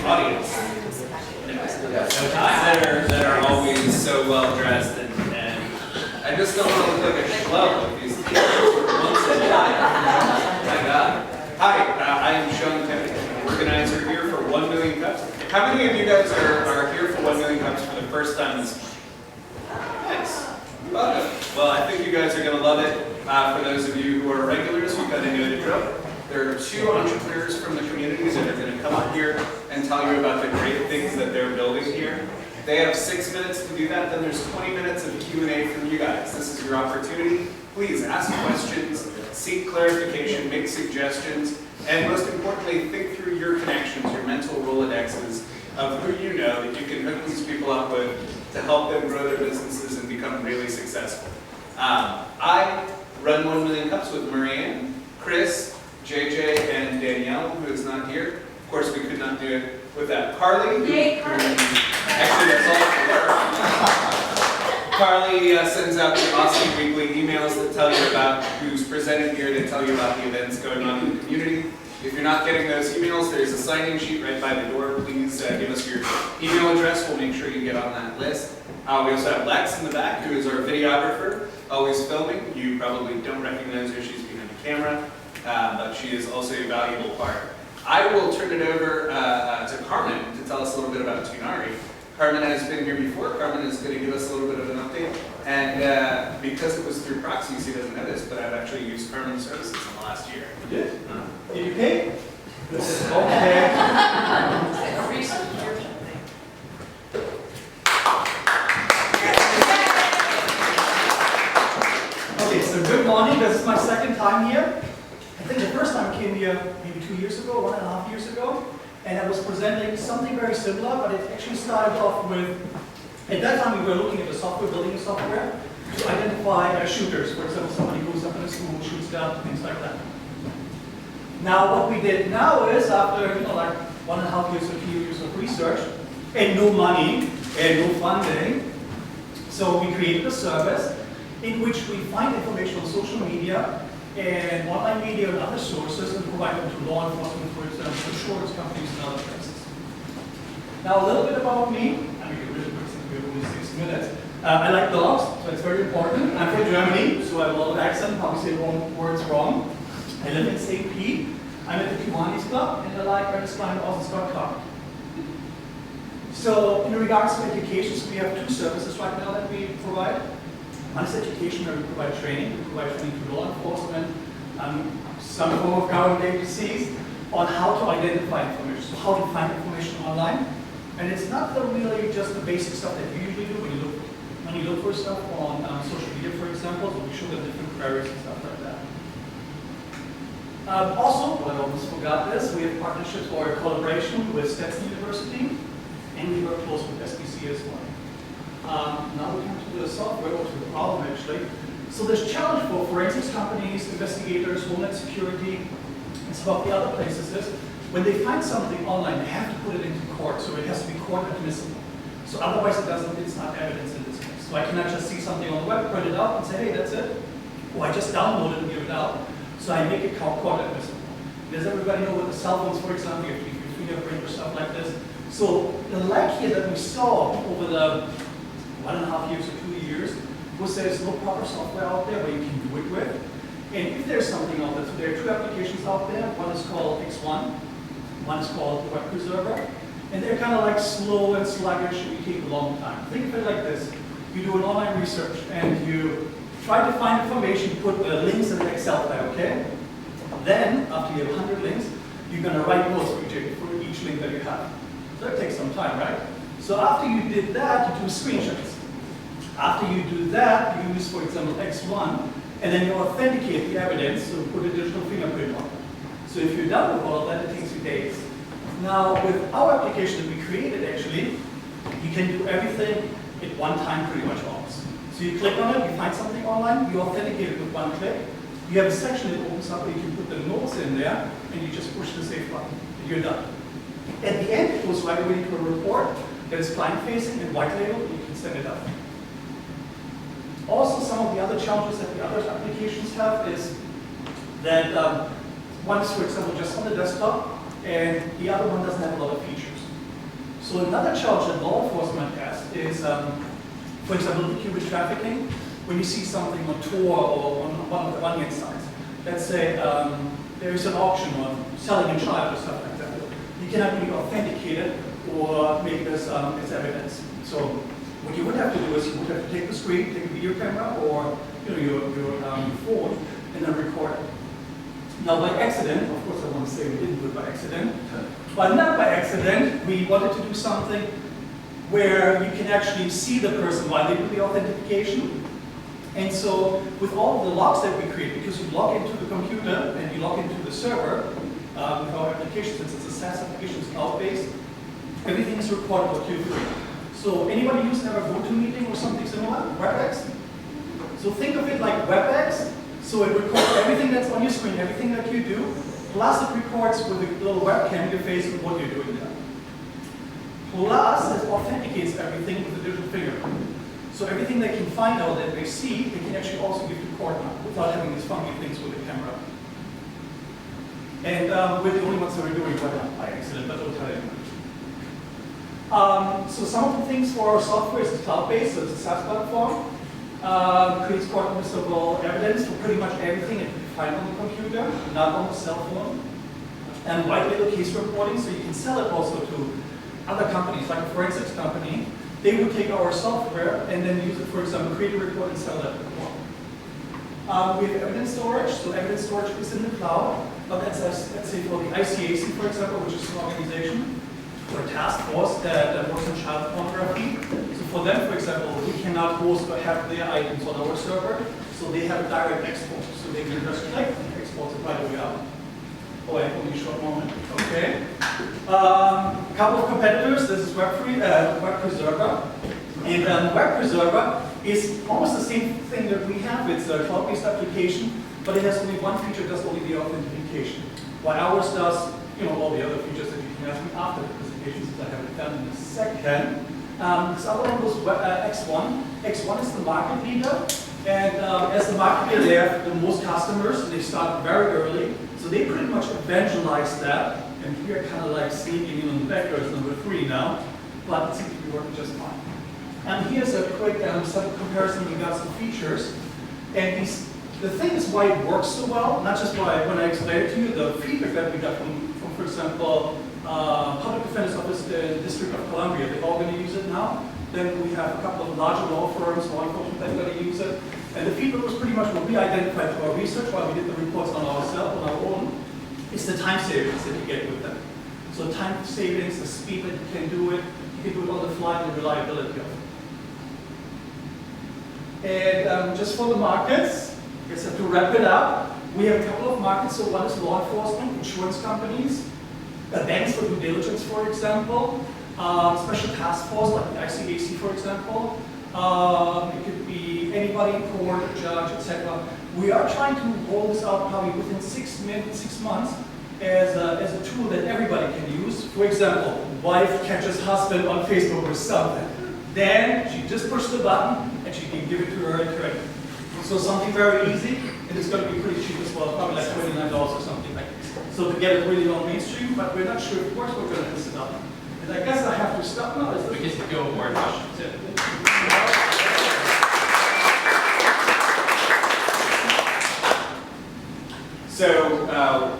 audience. That are always so well dressed, and I just don't want to look like a schlo with these t-shirts once in a while. My God. Hi, I am Sean Kennedy, organizer here for 1 Million Cups. How many of you guys are here for 1 Million Cups for the first time this month? Nice. Welcome. Well, I think you guys are going to love it. For those of you who are regulars, you kind of know the drill. There are 2 entrepreneurs from the community that are going to come up here and tell you about the great things that they're building here. They have 6 minutes to do that, then there's 20 minutes of Q&A from you guys. This is your opportunity. Please ask questions, seek clarification, make suggestions, and most importantly, think through your connections, your mental Rolodexes of who you know that you can hook these people up with to help them grow their businesses and become really successful. I run 1 Million Cups with Marianne, Chris, JJ, and Danielle, who is not here. Of course, we could not do it without Carly. Yay, Carly. Actually, that's all for her. Carly sends out the awesome weekly emails that tell you about who's presented here, to tell you about the events going on in the community. If you're not getting those emails, there's a sign-in sheet right by the door. Please give us your email address. We'll make sure you get on that list. We also have Lex in the back, who is our videographer, always filming. You probably don't recognize her. She's behind the camera, but she is also a valuable part. I will turn it over to Carmen to tell us a little bit about Toonari. Carmen has been here before. Carmen is going to give us a little bit of an update. And because it was through proxies, he doesn't know this, but I've actually used Carmen's services in the last year. You did? Did you pay? Okay. Okay, so good morning. This is my second time here. I think the first time I came here maybe 2 years ago, 1.5 years ago, and I was presenting something very similar, but it actually started off with, at that time we were looking at the software, building the software, to identify shooters. For example, somebody goes up in a school, shoots down, things like that. Now what we did now is, after like 1.5 years or 2 years of research, and no money, and no funding, so we created a service in which we find information on social media and online media and other sources and provide them to law enforcement, for example, insurance companies and other places. Now a little bit about me. I mean, really quick since we have only 6 minutes. I like dogs, so it's very important. I'm from Germany, so I have a lot of accent, probably say words wrong. I live in St. Pete. I'm at the Toonari Club, and I like Ernest Klein and Scott Carr. So in regards to education, we have 2 services right now that we provide. One is education, where we provide training. We provide training to law enforcement, some form of government agencies, on how to identify information, so how to find information online. And it's not really just the basic stuff that you usually do when you look for stuff on social media, for example. So we show the different queries and stuff like that. Also, what I almost forgot is, we have partnerships or a collaboration with Stetson University, and we work close with SBC as well. Now we come to the software, or to the problem actually. So this challenge for forensics companies, investigators, Homeland Security, and some of the other places is, when they find something online, they have to put it into court, so it has to be court admissible. So otherwise it's not evidence in this case. So I cannot just see something on the web, print it out, and say, hey, that's it. Or I just download it and give it out. So I make it court admissible. Does everybody know what the cell phones, for example, you have to keep your fingerprint or stuff like this? So the lag here that we saw over the 1.5 years or 2 years was there's no proper software out there where you can do it with. And if there's something out there, so there are 2 applications out there. One is called X1, one is called the Web Preserver. And they're kind of like slow and sluggish, and you take a long time. Think of it like this. You do an online research and you try to find information, you put the links in an Excel file, okay? Then, after you have 100 links, you're going to write notes for each link that you have. So that takes some time, right? So after you did that, you do screenshots. After you do that, you use, for example, X1, and then you authenticate the evidence, so put a digital fingerprint on it. So if you're done with all of that, it takes you days. Now, with our application that we created, actually, you can do everything at one time pretty much almost. So you click on it, you find something online, you authenticate it with one click. You have a section that opens up where you can put the notes in there, and you just push the save button, and you're done. At the end, it goes right away to a report that is client-facing and white label, and you can send it out. Also, some of the other challenges that the other applications have is that one is, for example, just on the desktop, and the other one doesn't have a lot of features. So another challenge that law enforcement has is, for example, human trafficking. When you see something on Tor or on one of the onion sites, let's say there is an auction on selling a child or stuff like that. You cannot really authenticate it or make this as evidence. So what you would have to do is you would have to take the screen, take a video camera, or your phone, and then record it. Now by accident, of course I want to say we didn't do it by accident, but not by accident, we wanted to do something where you can actually see the person while they do the authentication. And so with all of the logs that we create, because you log into the computer and you log into the server, with our application, since it's a SaaS application, it's cloud-based, everything is recorded on Q3. So anybody who's ever GoToMeeting or something similar, WebEx? So think of it like WebEx. So it records everything that's on your screen, everything that you do, plus it records with a little webcam interface of what you're doing there. Plus it authenticates everything with a digital fingerprint. So everything they can find out that they see, they can actually also give to court now without having these funky things with the camera. And we're the only ones that are doing it by accident, but I'll tell you. So some of the things for our software is cloud-based, so it's a SaaS platform. Creates court admissible evidence for pretty much everything that you can find on the computer, not on the cell phone. And white label case reporting, so you can sell it also to other companies, like a forensics company. They would take our software and then use it, for example, create a report and sell that report. We have evidence storage, so evidence storage is in the cloud. But let's say for the ICAC, for example, which is an organization or a task force that works on child pornography. So for them, for example, we cannot host or have their items on our server, so they have a direct export. So they can just click and export it right away out. Oh, wait, only a short moment. Okay. A couple of competitors. This is Web Preserver. And Web Preserver is almost the same thing that we have. It's a cloud-based application, but it has only one feature, does only the authentication. While ours does, all the other features that you can ask me after the presentation, since I have it done in a second. This other one was X1. X1 is the market leader. And as the market leader, they have the most customers. They start very early. So they pretty much evangelize that. And we are kind of like sneaking in the back. There's number 3 now. But it seems to be working just fine. And here's a quick comparison regards to features. And the thing is why it works so well, not just when I explain it to you, the feedback that we got from for example, Public Defender's Office in the District of Columbia, they're all going to use it now. Then we have a couple of larger law firms, law enforcement, that are going to use it. And the feedback was pretty much what we identified through our research while we did the reports on ourselves, on our own. It's the time savings that you get with them. So time savings, the speed that you can do it on the fly, and the reliability of it. And just for the markets, I guess I have to wrap it up. We have a couple of markets. So one is law enforcement, insurance companies, banks for due diligence, for example, special task force like the ICAC, for example. It could be anybody in court, a judge, etc. We are trying to roll this out probably within 6 months as a tool that everybody can use. For example, wife catches husband on Facebook or something. Then she just pushes the button and she can give it to her in credit. So something very easy, and it's going to be pretty cheap as well, probably like $29 or something like this. So to get it really on mainstream, but we're not sure if it works, we're going to list it up. And I guess I have to stop now. We can go more questions. So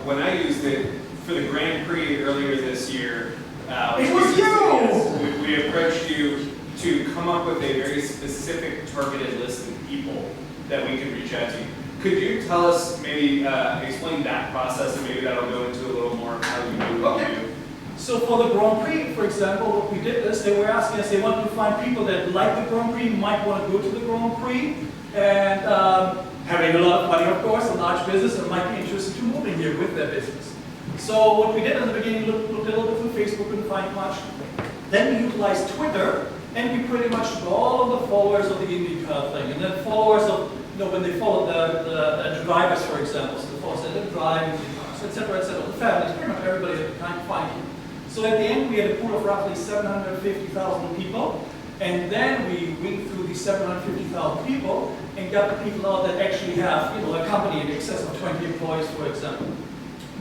when I used it for the Grand Prix earlier this year, it was you! We approached you to come up with a very specific targeted list of people that we could reach out to. Could you tell us, maybe explain that process, and maybe that'll go into a little more how you do what you do? So for the Grand Prix, for example, what we did is they were asking us, they wanted to find people that like the Grand Prix, might want to go to the Grand Prix, and having a lot of money, of course, a large business, and might be interested to moving here with their business. So what we did in the beginning, looked a little bit through Facebook, couldn't find much. Then we utilized Twitter, and we pretty much took all of the followers of the IndyCar thing, and then followers of, when they followed the drivers, for example, so the followers that didn't drive, etc., the families, pretty much everybody that kind of find you. So at the end, we had a pool of roughly 750,000 people, and then we went through these 750,000 people and got the people out that actually have, a company in excess of 20 employees, for example,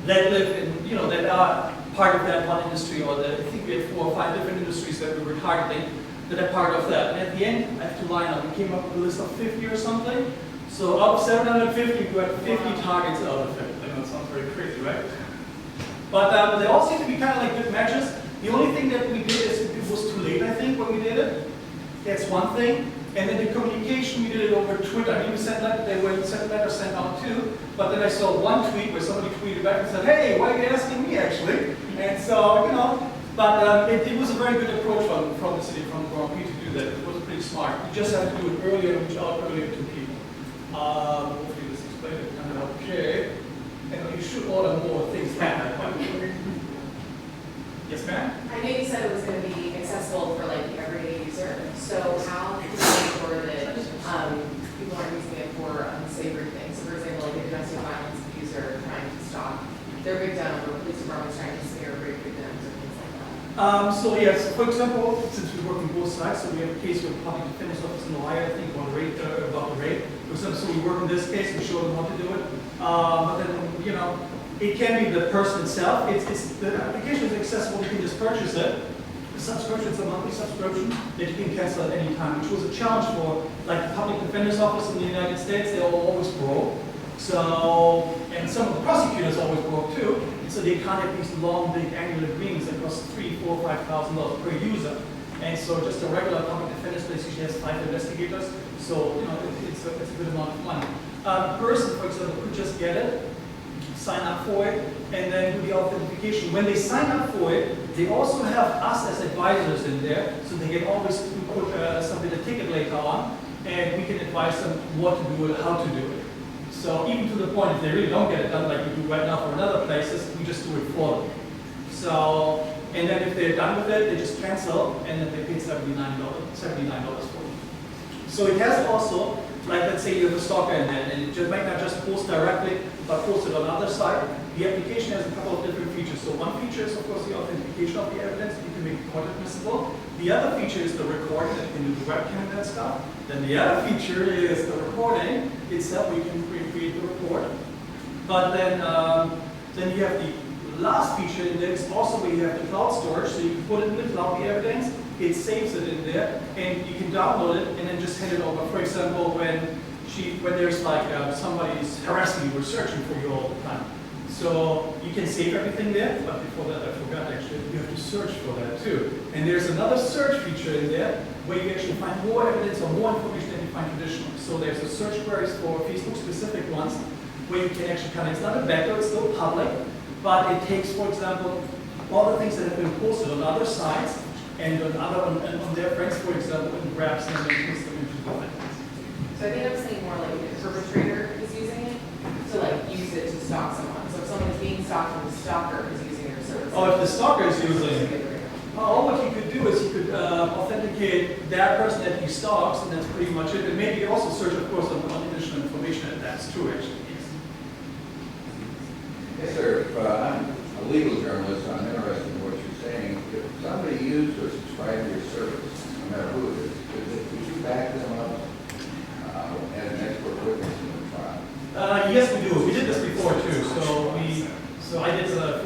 that live in, that are part of that one industry, or I think we had 4 or 5 different industries that we were targeting that are part of that. And at the end, I have to line up. We came up with a list of 50 or something. So out of 750, we had 50 targets out of it. I know it sounds very crazy, right? But they all seem to be kind of like good matches. The only thing that we did is it was too late, I think, when we did it. That's one thing. And then the communication, we did it over Twitter. I mean, we sent letters, they were sent letters sent out too. But then I saw one tweet where somebody tweeted back and said, hey, why are you asking me actually? And so, you know, but it was a very good approach from the city, from the Grand Prix to do that. It was pretty smart. You just have to do it earlier, reach out earlier to people. Hopefully this explained it kind of okay. And you should order more things like that. Yes, ma'am? I know you said it was going to be accessible for like the everyday user. So how can you make sure that people aren't using it for unsavory things? So for example, like a domestic violence abuser trying to stop their victim, or police departments trying to snare or break victims, or things like that. So yes, for example, since we work on both sides, so we have a case with the public defender's office in Ohio, I think, on rape, about the rape. For example, so we work on this case, we show them how to do it. But then, you know, it can be the person itself. The application is accessible. You can just purchase it. The subscription is a monthly subscription that you can cancel at any time, which was a challenge for like the public defender's office in the United States. They always broke. So, and some of the prosecutors always broke too. And so they can't have these long, big annual agreements that cost $3,000, $4,000, $5,000 per user. And so just a regular public defender's place usually has 5 investigators. So, you know, it's a good amount of money. A person, for example, could just get it, sign up for it, and then do the authentication. When they sign up for it, they also have us as advisors in there, so they can always put something to ticket later on, and we can advise them what to do and how to do it. So even to the point, if they really don't get it done like we do right now for other places, we just do it for them. So, and then if they're done with it, they just cancel, and then they pay $79 for it. So it has also, like let's say you have a stalker in there, and it just might not just post directly, but post it on the other side. The application has a couple of different features. So one feature is, of course, the authentication of the evidence. You can make it court admissible. The other feature is the recording, that you can do the webcam and that stuff. Then the other feature is the recording itself. We can create the report. But then you have the last feature in there is also where you have the cloud storage. So you can put it in the cloud, the evidence. It saves it in there, and you can download it and then just hand it over. For example, when there's like somebody's harassing you or searching for you all the time. So you can save everything there, but before that I forgot actually, you have to search for that too. And there's another search feature in there where you actually find more evidence or more information than you find traditionally. So there's a search queries for Facebook specific ones where you can actually it's not a backup, it's still public, but it takes, for example, all the things that have been posted on other sites and on their friends, for example, and grabs them and puts them into the evidence. So I think I'm saying more like if the perpetrator is using it to like use it to stalk someone. So if someone is being stalked and the stalker is using their service. Oh, if the stalker is using it, all what you could do is you could authenticate that person that he stalks, and that's pretty much it. And maybe you also search, of course, on additional information, and that's true, actually. Yes, sir. If, I'm a legal journalist, I'm interested in what you're saying. If somebody used or subscribed to your service, no matter who it is, could you back them up as an expert witness in the trial? Yes, we do. We did this before too. So I did a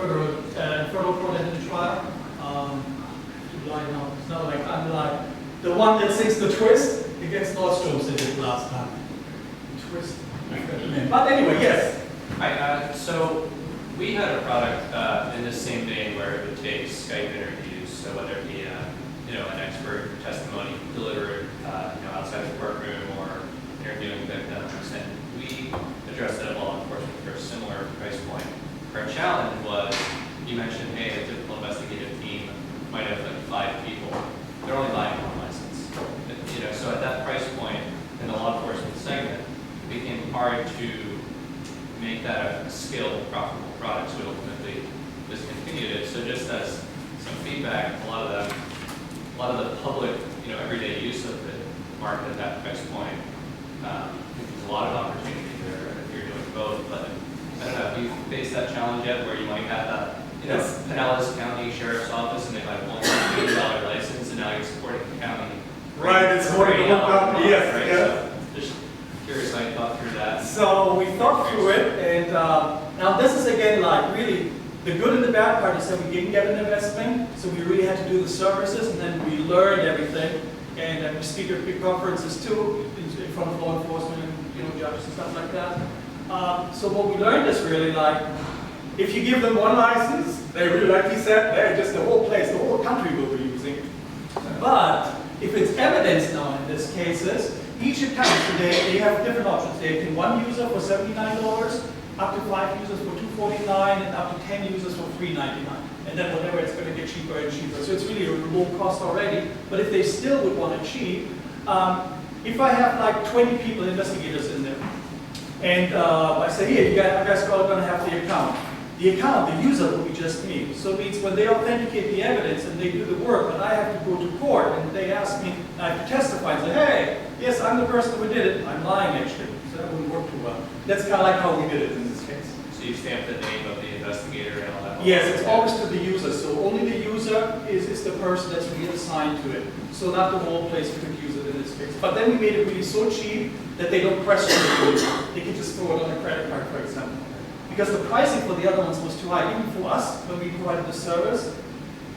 federal court in the trial. It's not like I'm like the one that sings the twist against Nordstrom's they did last time. Twist. But anyway, yes. Hi, so we had a product in the same vein where it would take Skype interviews, so whether it be an expert testimony delivered outside the courtroom or interviewing victims, and we addressed that at law enforcement for a similar price point. Our challenge was, you mentioned, hey, a typical investigative team might have like 5 people. They're only buying one license. So at that price point in the law enforcement segment, it became hard to make that a skilled, profitable product, so we ultimately discontinued it. So just as some feedback, a lot of the public, everyday use of it market at that price point, there's a lot of opportunity there if you're doing both. But I don't know, have you faced that challenge yet where you might have that, Pinellas County Sheriff's Office and they might want a $80 license and now you're supporting the county. Right, it's supporting the whole company, yes, right? yeah. So just curious how you thought through that. So we thought through it, and now this is again like really The good and the bad part is that we didn't get an investment, so we really had to do the services, and then we learned everything. And we speak at big conferences too, in front of law enforcement and judges and stuff like that. So what we learned is really like, if you give them one license, they really, like he said, they're just the whole place, the whole country will be using it. But if it's evidence now in these cases, each account today, they have different options. They can one user for $79, up to 5 users for $249, and up to 10 users for $399. And then whatever, it's going to get cheaper and cheaper. So it's really a low cost already. But if they still would want to cheat, if I have like 20 people, investigators in there, and I say, here, you guys are all going to have the account. The account, the user will be just me. So it means when they authenticate the evidence and they do the work, but I have to go to court and they ask me, and I have to testify and say, hey, yes, I'm the person who did it. I'm lying actually. So that wouldn't work too well. That's kind of like how we did it in this case. So you stamp the name of the investigator and all that? Yes, it's always to the user. So only the user is the person that's really assigned to it. So not the whole place could use it in this case. But then we made it really so cheap that they don't question it. They can just throw it on a credit card, for example. Because the pricing for the other ones was too high. Even for us, when we provided the service,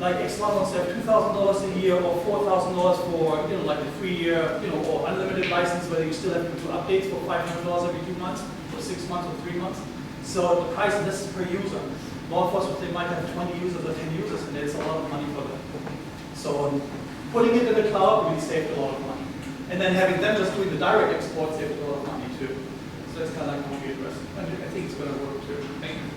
like X1 wants to have $2,000 a year or $4,000 for, like a 3-year, or unlimited license where you still have to do updates for $500 every 2 months, or 6 months, or 3 months. So the price, this is per user. Law enforcement, they might have 20 users or 10 users, and it's a lot of money for them. So putting it in the cloud really saved a lot of money. And then having them just doing the direct export saved a lot of money too. So that's kind of like how we address it. I think it's going to work too. Thank you.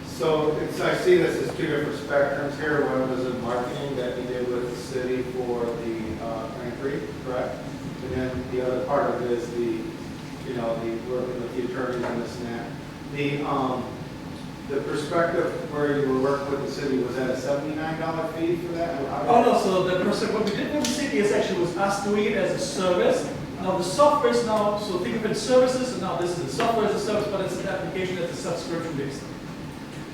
So I see this as 2 different spectrums here. One was in marketing that you did with the city for the Grand Prix, correct? And then the other part of it is the working with the attorneys and this and that. The perspective where you were working with the city, was that a $79 fee for that? Oh no, so the person, what we did with the city is actually was us doing it as a service. Now the software is now, so think of it as services, and now this is the software as a service, but it's an application that's a subscription based.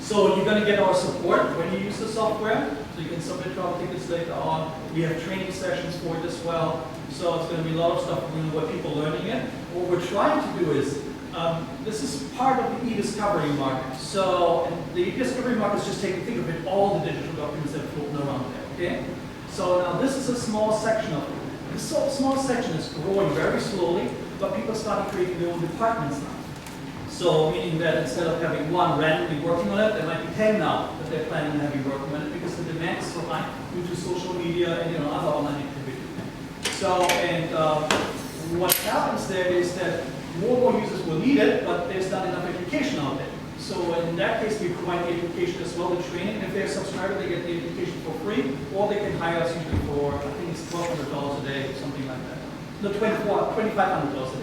So you're going to get our support when you use the software, so you can submit trial tickets later on. We have training sessions for it as well, so it's going to be a lot of stuff where people learning it. What we're trying to do is, this is part of the e-discovery market. So the e-discovery market is just think of it, all the digital documents that are floating around there, okay? So now this is a small section of it. This small section is growing very slowly, but people are starting creating their own departments now. So meaning that instead of having one randomly working on it, there might be 10 now that they're planning on having working on it because the demand is so high due to social media and other online activity. So, and what happens there is that more users will need it, but there's not enough education out there. So in that case, we provide the education as well, the training. If they're a subscriber, they get the education for free, or they can hire us usually for, I think it's $1,200 a day, something like that. No, $2,500 a day.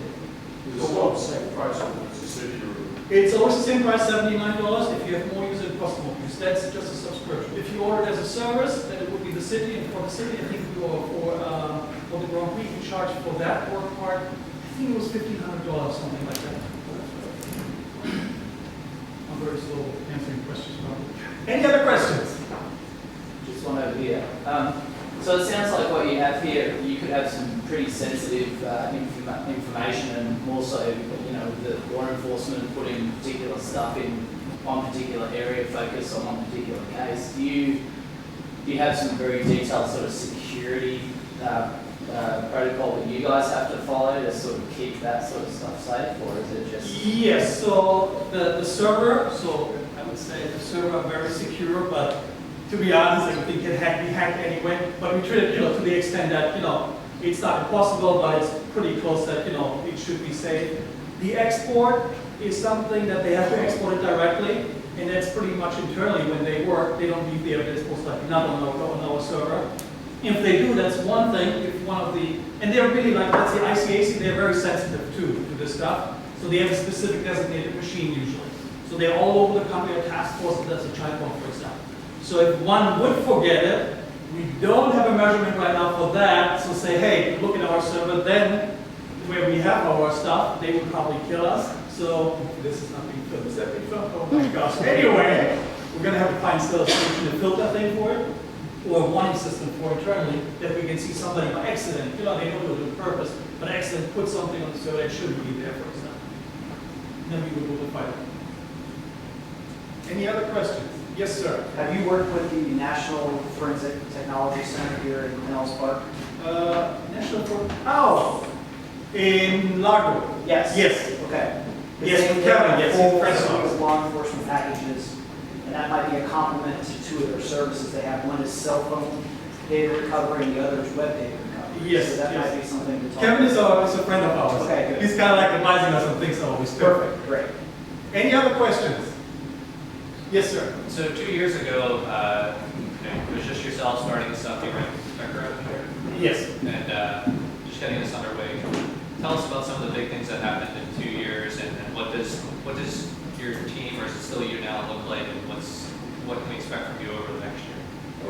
It's about the same price as the city or? It's always the same price, $79. If you have more users, it costs more. Because that's just a subscription. If you order it as a service, then it would be the city. And for the city, I think we were for the Grand Prix, we charged for that work part. I think it was $1,500, something like that. I'm very slow answering questions. Any other questions? Just one over here. So it sounds like what you have here, you could have some pretty sensitive information, and more so, with the law enforcement putting particular stuff in one particular area, focus on one particular case. Do you have some very detailed sort of security protocol that you guys have to follow to sort of keep that sort of stuff safe, or is it just? Yes. So the server. So I would say the server are very secure, but to be honest, everything can be hacked anyway. But we treat it, to the extent that it's not impossible, but it's pretty close that it should be safe. The export is something that they have to export it directly, and that's pretty much internally when they work. They don't leave the evidence most likely not on our server. If they do, that's one thing. If one of the, and they're really like, let's say ICAC, they're very sensitive to this stuff. So they have a specific designated machine usually. So they're all over the country, a task force that does a child bomb, for example. So if one would forget it, we don't have a measurement right now for that. So say, hey, look at our server, then where we have our stuff, they would probably kill us. So this is not being filmed. Is that being filmed? Oh my gosh. Anyway, we're going to have to find still a solution to filter thing for it, or a warning system for internally that we can see somebody by accident, they don't do it on purpose, but accident put something on the server that shouldn't be there, for example. And then we would notify them. Any other questions? Yes, sir. Have you worked with the National Forensic Technology Center here in Pinellas Park? National Oh, in Largo. Yes. Yes. Okay. Yes, with Kevin, yes, he's a friend of Full ours. suite of law enforcement packages, and that might be a complement to two of their services. They have one is cell phone data recovery, and the other is web data recovery. Yes, So that yes. might be something to talk Kevin is about. a friend of ours. Okay, good. He's kind of like advising us on things always. Perfect, great. Any other questions? Yes, sir. So 2 years ago, it was just yourself starting something right around here, Yes. and just getting this underway. Tell us about some of the big things that happened in 2 years, and what does your team, or is it still you now, look like, and what can we expect from you over the next year?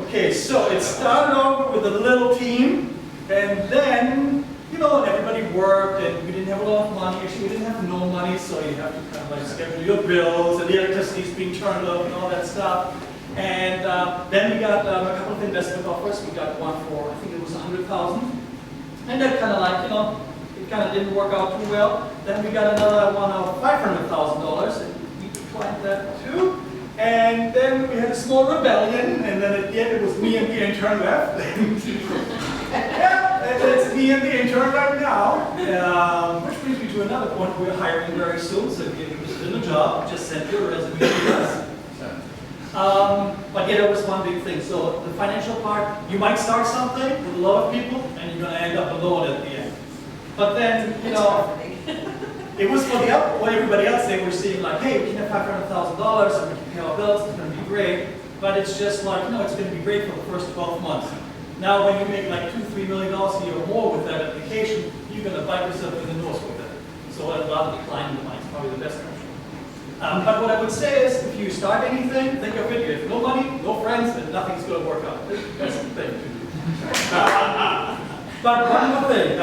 Okay, so it started off with a little team, and then, everybody worked, and we didn't have a lot of money. Actually, we didn't have no money, so you have to kind of like schedule your bills, and the electricity's being turned off, and all that stuff. And then we got a couple of investment offers. We got one for, I think it was $100,000. And that kind of like, it kind of didn't work out too well. Then we got another one of $500,000, and we declined that too. And then we had a small rebellion, and then at the end it was me and the intern left. Yeah, and it's me and the intern right now. Which brings me to another point. We're hiring very soon, so if you're interested in a job, just send your resume to us. But yeah, that was one big thing. So the financial part, you might start something with a lot of people, and you're going to end up alone at the end. But then, it was for everybody else. They were seeing like, hey, we can have $500,000 and we can pay our bills. It's going to be great. But it's just like, it's going to be great for the first 12 months. Now, when you make like $2-3 million a year or more with that application, you're going to bite yourself in the nose with it. So I'd rather decline in the mind. It's probably the best option. But what I would say is, if you start anything, think of it. You have no money, no friends, and nothing's going to work out. That's the thing to do. But one more thing.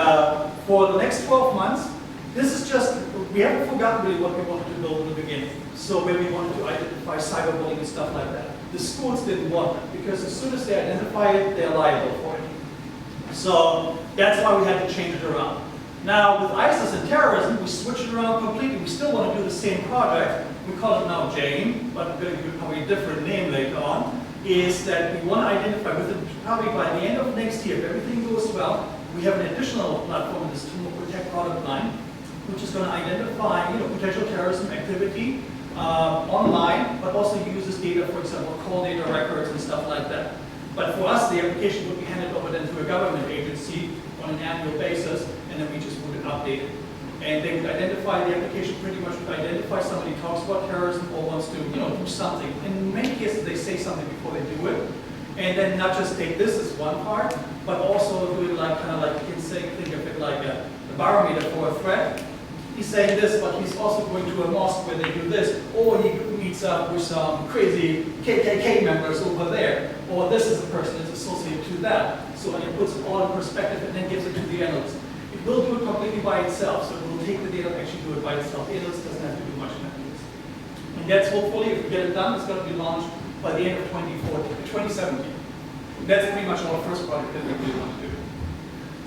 For the next 12 months, this is just, we haven't forgotten really what we wanted to build in the beginning. So when we wanted to identify cyberbullying and stuff like that. The schools didn't want it, because as soon as they identify it, they're liable for it. So that's why we had to change it around. Now, with ISIS and terrorism, we switched it around completely. We still want to do the same project. We call it now Jane, but we're going to give it probably a different name later on. Is that we want to identify within, probably by the end of next year, if everything goes well, we have an additional platform in this Tumor Protect product line, which is going to identify potential terrorism activity online, but also uses data, for example, call data records and stuff like that. But for us, the application would be handed over then to a government agency on an annual basis, and then we just would update it. And they would identify, the application pretty much would identify somebody who talks about terrorism or wants to do something. In many cases, they say something before they do it. And then not just take this as one part, but also do it like, kind of like, you can say, think of it like a barometer for a threat. He's saying this, but he's also going to a mosque where they do this, or he meets up with some crazy KKK members over there, or this is a person that's associated to that. So when he puts it all in perspective and then gives it to the analyst. It will do it completely by itself, so it will take the data and actually do it by itself. The analyst doesn't have to do much analysis. And that's hopefully, if we get it done, it's going to be launched by the end of 2017. That's pretty much our first project that we really want to do.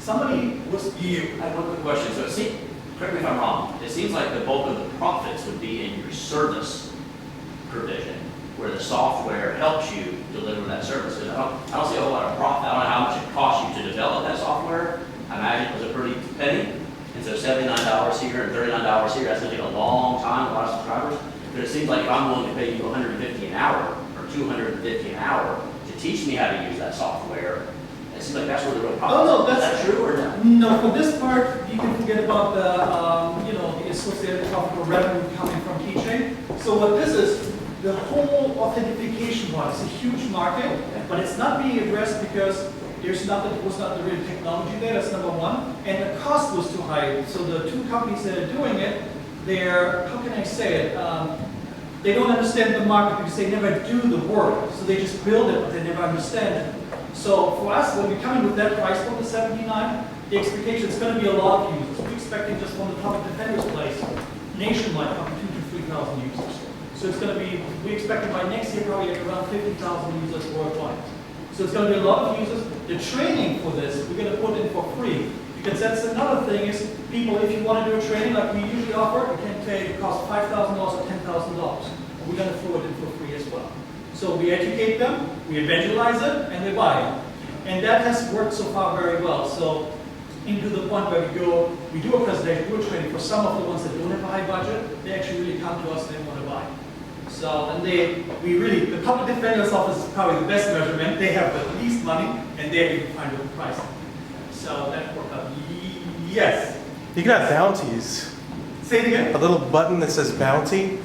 Somebody was you. I have one quick question. So correct me if I'm wrong, it seems like the bulk of the profits would be in your service provision, where the software helps you deliver that service. I don't see a whole lot of profit. I don't know how much it costs you to develop that software. I imagine it was a pretty penny. And so $79 here and $39 here, that's going to take a long time, a lot of subscribers. But it seems like if I'm willing to pay you $150 an hour or $250 an hour to teach me how to use that software, it seems like that's where the real profit is. Is that true or no? No, for this part, you can forget about the, the associated profitable revenue coming from teaching. So what this is, the whole authentication part is a huge market, but it's not being addressed because was not the real technology there, that's number one, and the cost was too high. So the two companies that are doing it, they're, how can I say it, they don't understand the market because they never do the work. So they just build it, but they never understand it. So for us, when we come in with that price point, the 79, the expectation is going to be a lot of users. We're expecting just from the public defender's place, nationwide, up to 2,000 to 3,000 users. So it's going to be, we expect by next year probably at around 50,000 users worldwide. So it's going to be a lot of users. The training for this, we're going to put in for free. Because that's another thing is, people, if you want to do a training like we usually offer, it can cost $5,000 or $10,000. We're going to throw it in for free So we educate them, we evangelize it, and they buy it. And that has worked so far very well. So into the point where we do a presentation, do a training for some of the ones that don't have a high budget, they actually really come to us and they want to buy. So, and the public defender's office is probably the best measurement. They have the least money and they even find a good price. So that worked out. Yes. You can have bounties. Say it again. A little button that says bounty.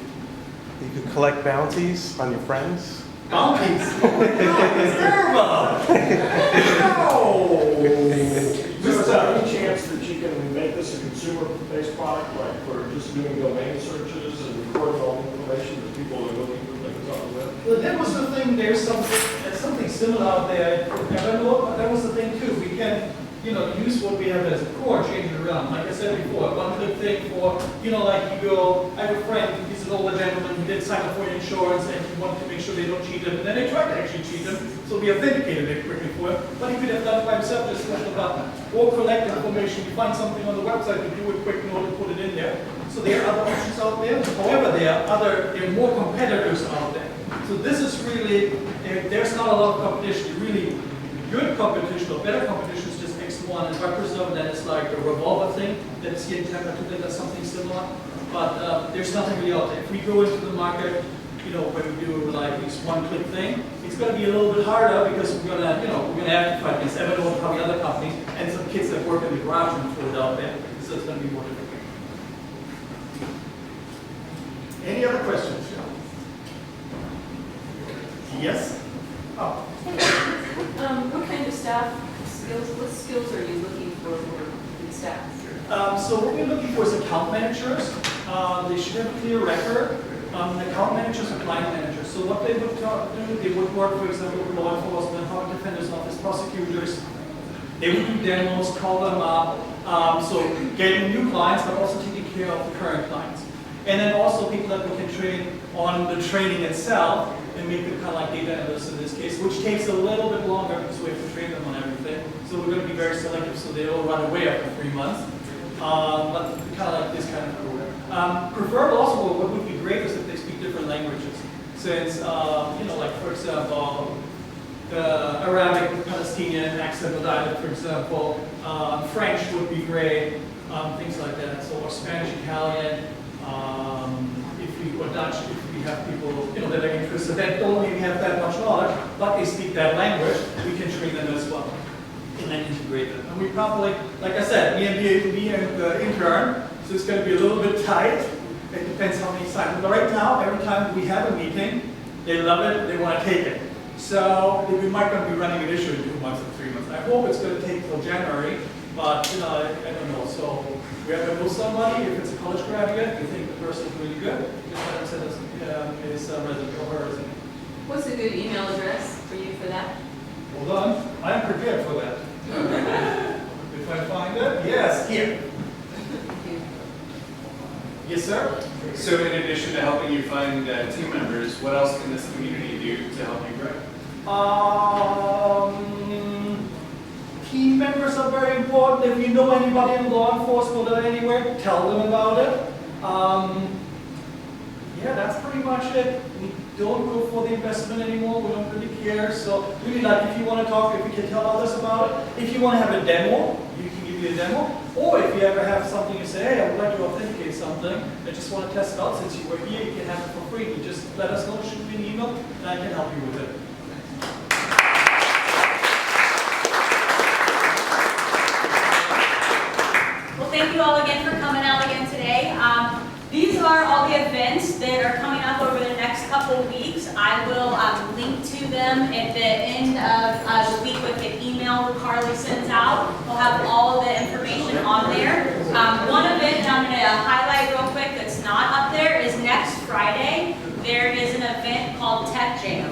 You can collect bounties on your friends. Bounties. Oh my God, it's terrible. No. Is there any chance that you can make this a consumer-based product, like for just doing domain searches and recording all the information that people are looking for things on the web? Well, that was the thing. There's something similar out there. That was the thing too. We can, use what we have as a core, change it around. Like I said before, one-click thing for, like you go. I have a friend. He's an older gentleman. He did sign up for insurance, and he wanted to make sure they don't cheat him. And then they tried to actually cheat him, so we authenticated it quickly for him. But he could have done it by himself. Just push the button or collect information. You find something on the website, you do a quick note and put it in there. So there are other options out there. However, there are more competitors out there. So this is really, there's not a lot of competition. Really good competition or better competition is just X1 and Represum. Then it's like a revolver thing that's here in Tampa too, that's something similar. But there's nothing really out there. If we go into the market, when we do like this one-click thing, it's going to be a little bit harder because we're going to have to fight against Evernote, probably other companies, and some kids that work in the garage and throw it out there. So it's going to be more difficult. Any other questions? Yes? Oh. What kind of staff skills, what skills are you looking for the staff? So what we're looking for is account managers. They should have a clear record. Account managers and client managers. So what they would do, they would work, for example, with law enforcement, public defender's office, prosecutors. They would do demos, call them up. So getting new clients, but also taking care of the current clients. And then also people that we can train on the training itself and make them kind of like data analysts in this case, which takes a little bit longer because we have to train them on everything. So we're going to be very selective so they don't run away after 3 months. But kind of like this kind of program. Preferred also, what would be great is if they speak different languages. Since, like for example, the Arabic, Palestinian accent or dialect, for example, French would be great, things like that. So, or Spanish, Italian, or Dutch, if we have people, that are interested, that don't maybe have that much knowledge, but they speak that language, we can train them as well. And then integrate them. And we probably, like I said, me and the intern, so it's going to be a little bit tight. It depends how many sign. But right now, every time we have a meeting, they love it, they want to take it. So we might going to be running an issue in 2 months or 3 months. I hope it's going to take till January, but I don't know. So we have to know somebody. If it's a college graduate, we think the person is really good. Just let them send us his resume or her resume. What's a good email address for you for that? Hold on, I am prepared for that. If I find it, yes, here. Yes, sir. So in addition to helping you find team members, what else can this community do to help you grow? Team members are very important. If you know anybody in law enforcement or anywhere, tell them about it. Yeah, that's pretty much it. We don't go for the investment anymore. We don't really care. So really, like if you want to talk, if you can tell others about it. If you want to have a demo, you can give me a demo. Or if you ever have something you say, hey, I would like to authenticate something. I just want to test it out since you were here. You can have it for free. You just let us know, shoot me an email, and I can help you with it. Well, thank you all again for coming out again today. These are all the events that are coming up over the next couple weeks. I will link to them at the end of the week with an email that Carly sends out. We'll have all the information on there. One event I'm going to highlight real quick that's not up there is next Friday. There is an event called Tech Jam.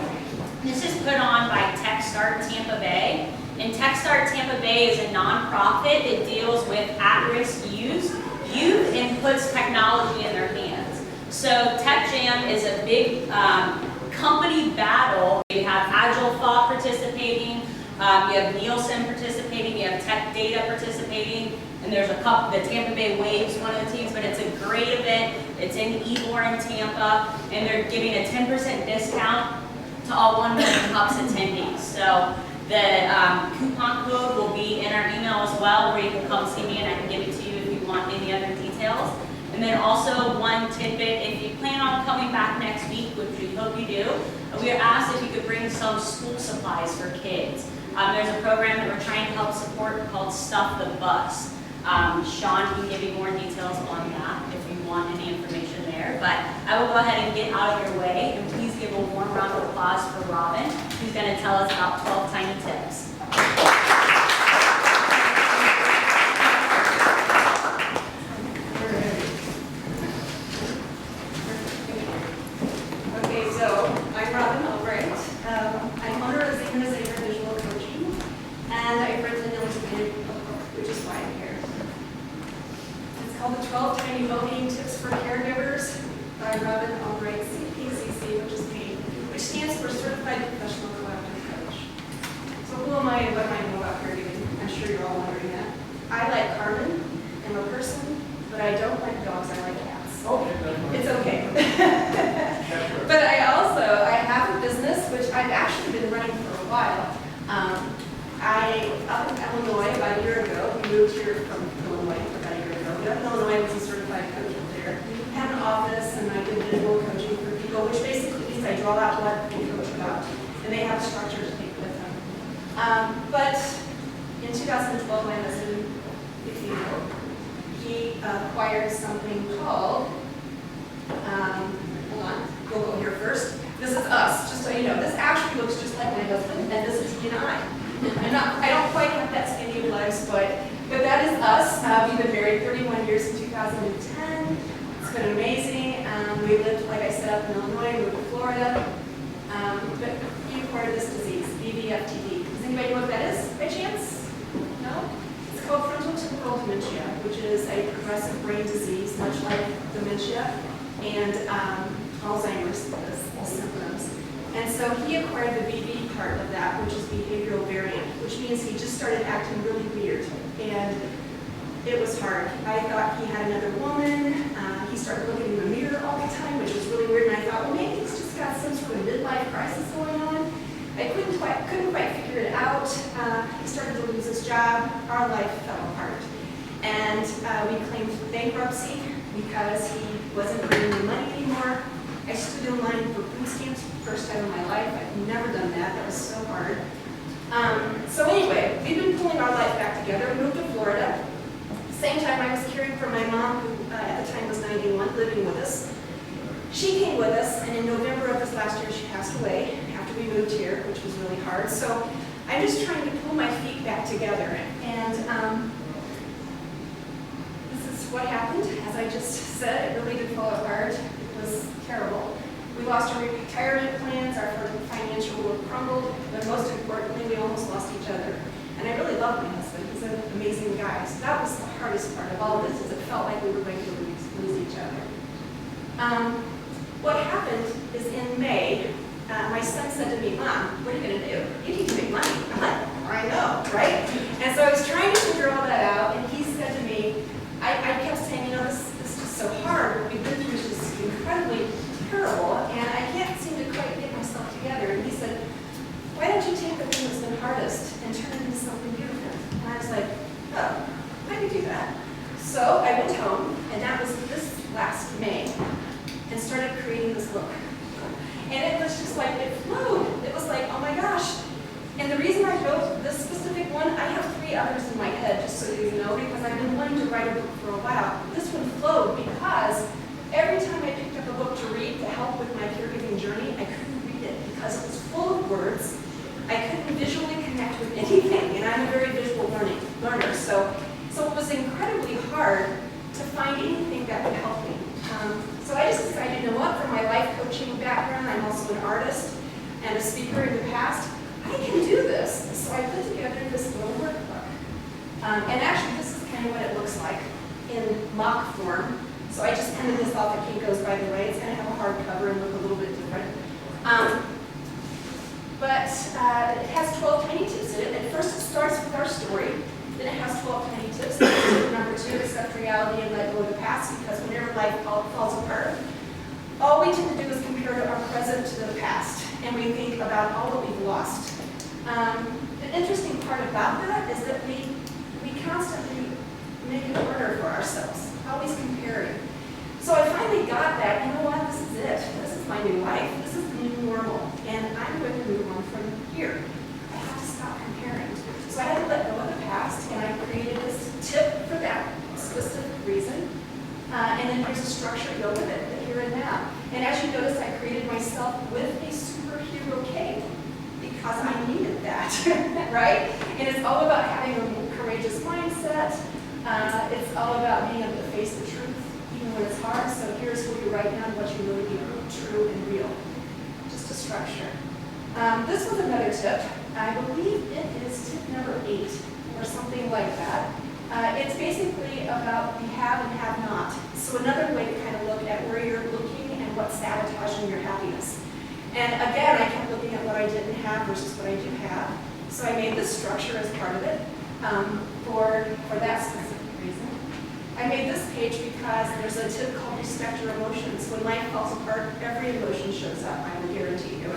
This is put on by TechStart Tampa Bay. And TechStart Tampa Bay is a nonprofit that deals with at-risk youth and puts technology in their hands. So Tech Jam is a big company battle. You have Agile Thought participating, you have Nielsen participating, you have Tech Data participating, and there's a couple, the Tampa Bay Waves, one of the teams, but it's a great event. It's in Ybor in Tampa, and they're giving a 10% discount to all One Million Cups attendees. So the coupon code will be in our email as well, where you can come see me and I can give it to you if you want any other details. And then also one tidbit, if you plan on coming back next week, which we hope you do, we are asked if you could bring some school supplies for kids. There's a program that we're trying to help support called Stuff the Bus. Sean can give you more details on that if you want any information there. But I will go ahead and get out of your way, and please give a warm round of applause for Robin, who's going to tell us about 12 Tiny Tips. Okay, so I'm Robin Albright. I'm owner of Zinger Zanger Visual Coaching, and I've written an illustrated book, which is why I'm here. It's called The 12 Tiny Voting Tips for Caregivers by Robin Albright, CPCC, which is paid, which stands for Certified Professional Collaborative Coach. So who am I and what do I know about caregiving? I'm sure you're all wondering that. I like Carmen, I'm a person, but I don't like dogs, I like cats. It's okay. But I have a business, which I've actually been running for a while. Up in Illinois about a year ago, we moved here from Illinois about a year ago. Up in Illinois, I was a certified coach up there. I had an office and I did visual coaching for people, which basically means I draw out what they coach about, and they have a structure to take with them. But in 2012, my husband, 15-year-old, he acquired something called, hold on, we'll go here first. This is us, just so you know. This actually looks just like my husband, and this is he and I. I don't quite have that skinny of legs, but that is us. We've been married 31 years in 2010. It's been amazing. We lived, like I said, up in Illinois, moved to Florida. But he acquired this disease, BVFTD. Does anybody know what that is, by chance? No? It's called frontotemporal dementia, which is a progressive brain disease, much like dementia, and Alzheimer's, the symptoms. And so he acquired the BV part of that, which is behavioral variant, which means he just started acting really weird. And it was hard. I thought he had another woman. He started looking in the mirror all the time, which was really weird. And I thought, well, maybe he's just got some sort of midlife crisis going on. I couldn't quite figure it out. He started to lose his job. Our life fell apart. And we claimed bankruptcy because he wasn't bringing me money anymore. I stood in line for food stamps for the first time in my life. I've never done that. That was so hard. So anyway, we've been pulling our life back together. We moved to Florida. Same time I was caring for my mom, who at the time was 91, living with us. She came with us, and in November of this last year, she passed away after we moved here, which was really hard. So I'm just trying to pull my feet back together. And this is what happened. As I just said, it really did fall apart. It was terrible. We lost our retirement plans, our financial world crumbled, but most importantly, we almost lost each other. And I really love my husband. He's an amazing guy. So that was the hardest part of all this, is it felt like we were going to lose each other. What happened is in May, my son said to me, Mom, what are you going to do? You need to make money. I'm like, I know, right? And so I was trying to figure all that out, and he said to me, I kept saying, you know, this is just so hard. What we've been through is just incredibly terrible, and I can't seem to quite get myself together. And he said, why don't you take the thing that's been hardest and turn it into something beautiful? And I was like, oh, I could do that. So I went home, and that was this last May, and started creating this book. And it was just like, it flowed. It was like, oh my gosh. And the reason I wrote this specific one, I have 3 others in my head, just so you know, because I've been wanting to write a book for a while. This one flowed because every time I picked up a book to read to help with my caregiving journey, I couldn't read it because it was full of words. I couldn't visually connect with anything, and I'm a very visual learner. So it was incredibly hard to find anything that would help me. So I just decided, you know what, from my life coaching background, I'm also an artist and a speaker in the past, I can do this. So I put together this little workbook. And actually, this is kind of what it looks like in mock form. So I just printed this off at Kinko's, by the way. It's going to have a hard cover and look a little bit different. But it has 12 tiny tips in it. At first, it starts with our story. Then it has 12 tiny tips. Tip number 2, accept reality and let go of the past, because whenever life falls apart, all we tend to do is compare our present to the past. and we think about all that we've lost. The interesting part about that is that we constantly make it harder for ourselves, always comparing. So I finally got that, you know what, this is it. This is my new life. This is the new normal. And I'm going to move on from here. I have to stop comparing. So I had to let go of the past, and I created this tip for that specific reason. And then there's a structure to go with it, the here and now. And as you notice, I created myself with a superhero cape because I needed that, right? And it's all about having a courageous mindset. It's all about being able to face the truth even when it's hard. So here's who you write down what you know to be true and real. Just a structure. This was another tip. I believe it is tip number 8 or something like that. It's basically about the have and have not. So another way to kind of look at where you're looking and what's sabotaging your happiness. And again, I kept looking at what I didn't have versus what I do have. So I made this structure as part of it for that specific reason. I made this page because there's a tip called respect your emotions. When life falls apart, every emotion shows up, I will guarantee you.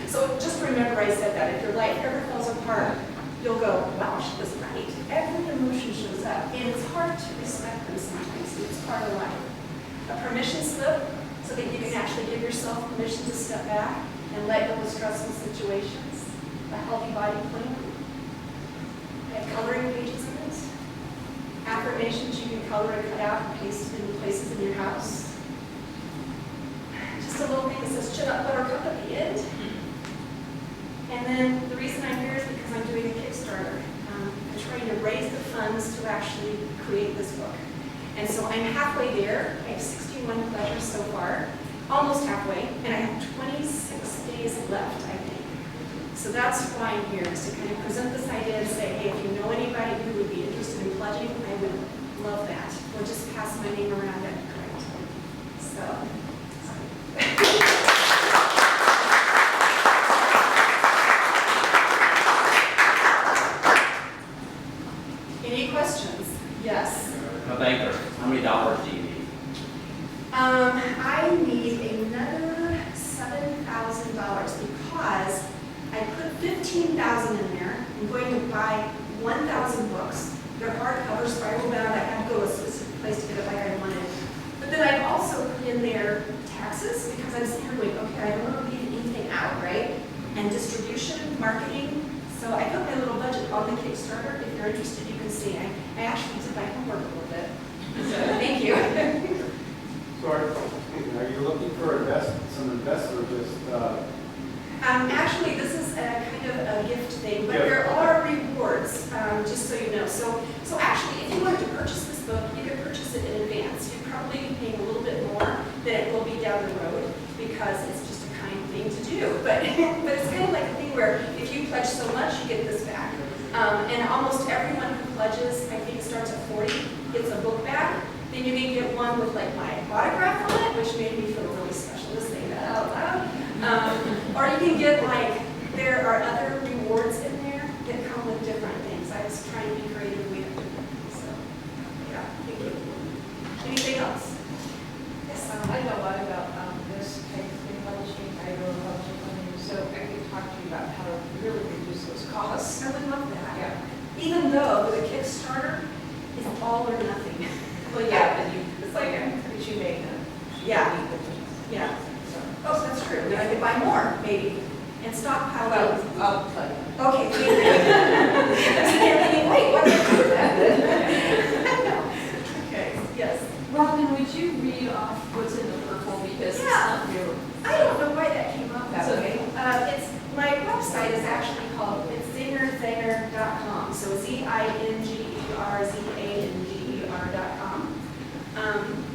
So just remember I said that. If your life ever falls apart, you'll go, wow, she was right. Every emotion shows up, and it's hard to respect them sometimes. It's part of life. A permission slip, so that you can actually give yourself permission to step back and let go of stressful situations. A healthy body plan. And coloring pages in it. Affirmations you can color and cut out and paste in places in your house. Just a little thing that says chin up, buttercup at the end. And then the reason I'm here is because I'm doing a Kickstarter. I'm trying to raise the funds to actually create this book. And so I'm halfway there. I have 61 pledges so far, almost halfway, and I have 26 days left, I think. So that's why I'm here, is to kind of present this idea and say, hey, if you know anybody who would be interested in pledging, I would love that. Or just pass my name around, that'd be great. So. Any questions? Yes. I'm a banker. How many dollars do you need? I need another $7,000 because I put $15,000 in there. I'm going to buy 1,000 books. They're hardcover, spiral bound. I had to go to a specific place to get it like I wanted. But then I've also put in there taxes because I'm sitting here going, okay, I don't want to leave anything out, right? And distribution, marketing. So I put my little budget on the Kickstarter. If you're interested, you can see. I actually did my homework a little bit. So thank you. So are you looking for some investors or just? Actually, this is a kind of a gift thing, but there are rewards, just so you know. So actually, if you wanted to purchase this book, you could purchase it in advance. You'd probably be paying a little bit more than it will be down the road because it's just a kind thing to do. But it's kind of like a thing where if you pledge so much, you get this back. And almost everyone who pledges, I think, starts at 40, gets a book back. Then you may get one with like my autograph on it, which made me feel really special to say that out loud. Or you can get like, there are other rewards in there that come with different things. I was trying to be creative with different things. So, yeah, thank you. Anything else? Yes. I know a lot about this type of thing, publishing, I know publishing companies, so I could talk to you about how to really reduce those costs. I would love that. Yeah. Even though the Kickstarter is all or nothing. Well, yeah, but it's like, but you make them. Yeah. Yeah. Oh, that's true. Then I could buy more, maybe, and stockpile those. I'll tell you. Okay, thank you. Wait, what did I do with that? Okay, yes. Robin, would you read off what's in the purple because it's not real? I don't know why that came up that It's way. It's my website is actually called ZingerZanger.com. So ZingerZanger.com.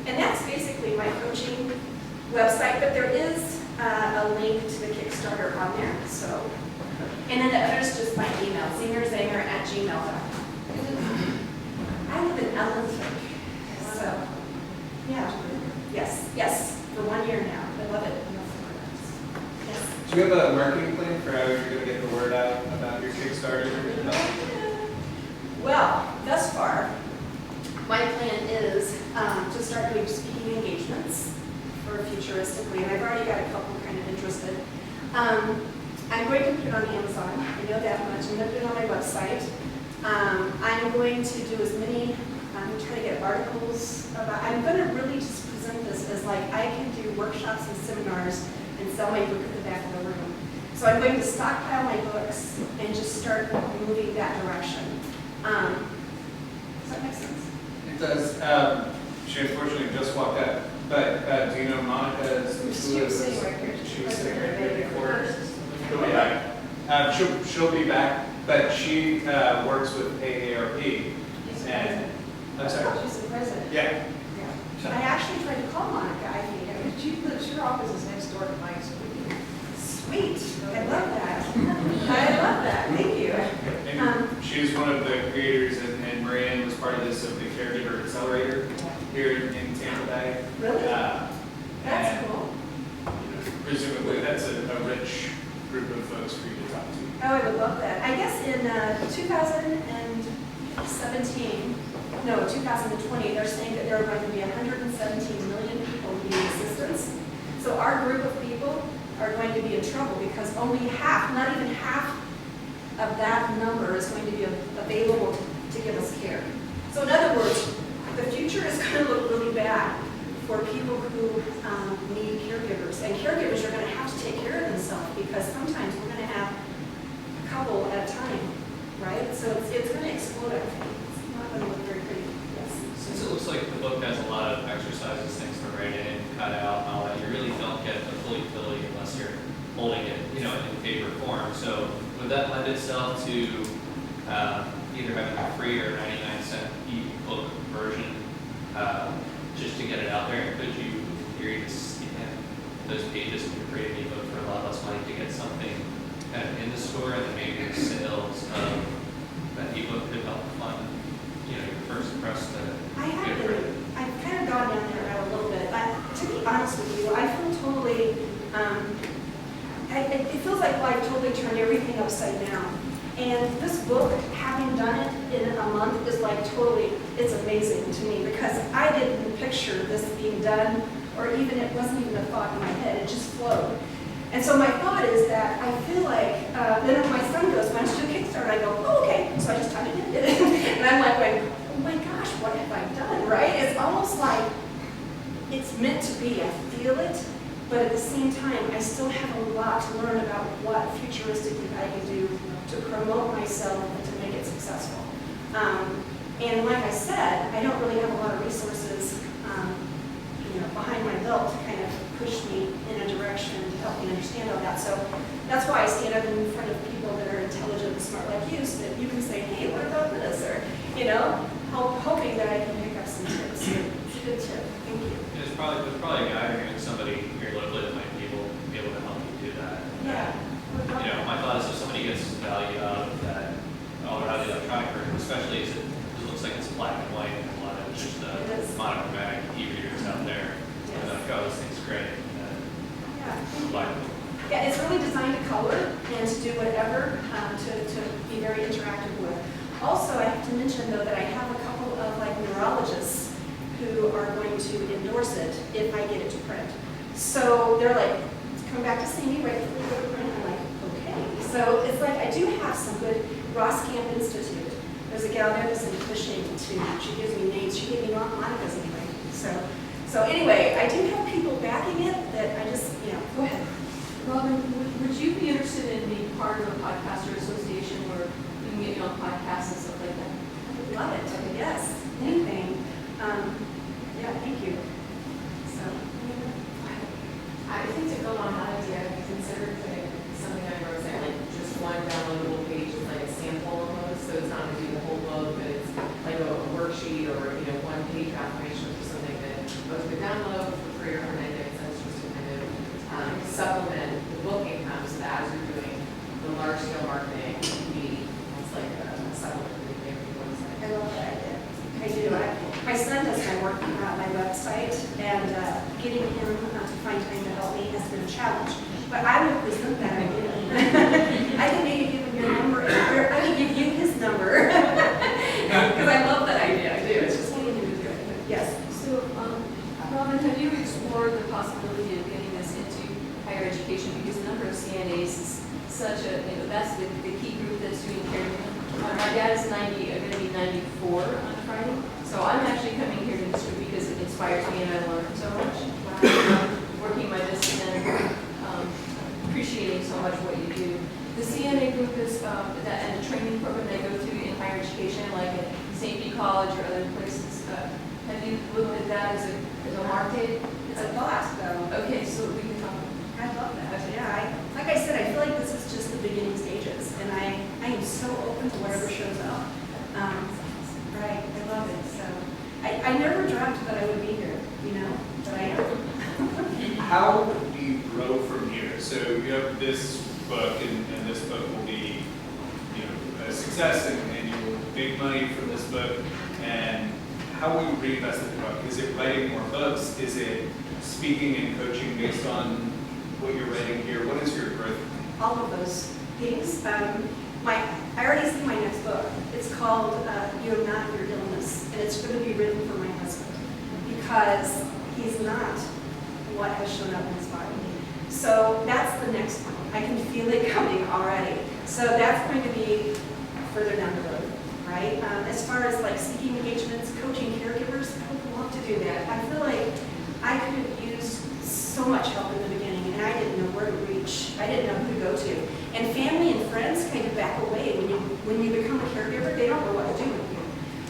And that's basically my coaching website, but there is a link to the Kickstarter on there. So, and then the other's just my email, ZingerZanger@gmail.com. I live in Ellensburg, so yeah, yes, for 1 year now. I love it. Yes. Do you have a marketing plan for how you're going to get the word out about your Kickstarter? Well, thus far, my plan is to start doing speaking engagements for futuristically, and I've already got a couple kind of interested. I'm going to put it on Amazon, I know that much. I'm going to put it on my website. I'm going to do as many, I'm trying to get articles about, I'm going to really just present this as like I can do workshops and seminars and sell my book at the back of the room. So I'm going to stockpile my books and just start moving that direction. Does that make sense? It does. She unfortunately just walked out, but do you know Monica? She was sitting right here. She was sitting right here before. She'll be Okay. back. She'll be back, but she works with AARP. And I'm sorry. She's the president. Yeah. Yeah. I actually tried to call Monica, I think. Her office is next door to mine, so Sweet. I love that. I love that. Thank you. And she's one of the creators, and Marianne was part of this, of the Caregiver Accelerator here in Tampa Bay. Really? And, That's cool. you know, presumably that's a rich group of folks for you to talk to. Oh, I would love that. I guess in 2020, they're saying that there are going to be 117 million people needing assistance. So our group of people are going to be in trouble because only half, not even half of that number is going to be available to give us care. So in other words, the future is going to look really bad for people who need caregivers. And caregivers are going to have to take care of themselves because sometimes we're going to have a couple at a time, right? So it's going to explode, I think. It's not going to look very pretty. Yes. Since it looks like the book has a lot of exercises, things to write in, cut out, and all that, you really don't get the full utility unless you're holding it, you know, in paper form. So would that lend itself to either having a free or 99-cent e-book version just to get it out there? And could you, in theory, scan those pages and create an e-book for a lot less money to get something kind of in the store, and then maybe the sales of that e-book could help fund, you know, your first press to get rid of it? I've kind of gone down that route a little bit, but to be honest with you, I feel totally, it feels like I've totally turned everything upside down. And this book, having done it in a month, is like totally, it's amazing to me because I didn't picture this being done, or even, it wasn't even a thought in my head, it just flowed. And so my thought is that I feel like, then if my son goes, why don't you do a Kickstarter? I go, oh, okay. So I just typed it in, did it. And I'm like going, oh my gosh, what have I done, right? It's almost like it's meant to be. I feel it, but at the same time, I still have a lot to learn about what futuristically I can do to promote myself and to make it successful. And like I said, I don't really have a lot of resources behind my belt to kind of push me in a direction to help me understand all that. So that's why I stand up in front of people that are intelligent and smart like you, so that you can say, hey, what about this? Or, hoping that I can pick up some tips. It's a good tip. Thank you. There's probably a guy or even somebody here locally that might be able to help you do that. Yeah. You know, my thought is if somebody gets value out of that, out of the electronic version, especially as it looks like it's black and white, and a lot of it's just monochromatic e-readers out there. Yes. Like, oh, this thing's great. Yeah, it's really designed to color and to do whatever, to be very interactive with. Also, I have to mention, though, that I have a couple of neurologists who are going to endorse it if I get it to print. So they're like, come back to see me right before we go to print. I'm like, okay. So it's like I do have some good Roskamp Institute. There's a gal there that's in pushing too. She gives me names. She gave me Monica's anyway. So anyway, I do have people backing it that I just, go ahead. Robin, would you be interested in being part of a podcaster association where we can get you on podcasts and stuff like that? I would love it. Yes, anything. Yeah, thank you. So, I think to go on that idea, I consider putting something on your website, like just one downloadable page is like a sample almost, so it's not going to be the whole book, but it's like a worksheet or one page affirmation or something that folks could download for free or for 99 cents just to kind of supplement the book income so that as you're doing the large scale marketing, it's like a supplement to the website. I love that idea. I do. My son does my work on my website, and getting him to find time to help me has been a challenge. But I will present that idea. I can maybe give him your number, or I can give you his number. Because I love that idea. I do. It's just getting him to do it. Yes. So, Robin, have you explored the possibility of getting this into higher education? Because a number of CNA that's the key group that's doing caregiving. My dad is going to be 94 on Friday, so I'm actually coming here to this group because it inspires me and I learn so much. Working my business and appreciating so much what you do. The CNA group is and the training program they go through in higher education, like at St. P. College or other places. Have you looked at that as a market? It's a thought, though. Okay, so we can talk. I love that. Yeah, like I said, I feel like this is just the beginning stages, and I am so open to whatever shows up. Right, I love it. So I never dreamt that I would be here, you know, but I am. How do you grow from here? So you have this book, and this book will be, a success, and you will make money from this book. And how will you reinvest in the book? Is it writing more books? Is it speaking and coaching based on what you're writing here? What is your growth? All of those things. I already see my next book. It's called You're Not Your Illness, and it's going to be written for my husband because he's not what has shown up in his body. So that's the next one. I can feel it coming already. So that's going to be further down the road, right? As far as like speaking engagements, coaching caregivers, I would love to do that. I feel like I could have used so much help in the beginning, and I didn't know where to reach. I didn't know who to go to. And family and friends kind of back away when you become a caregiver. They don't know what to do with you.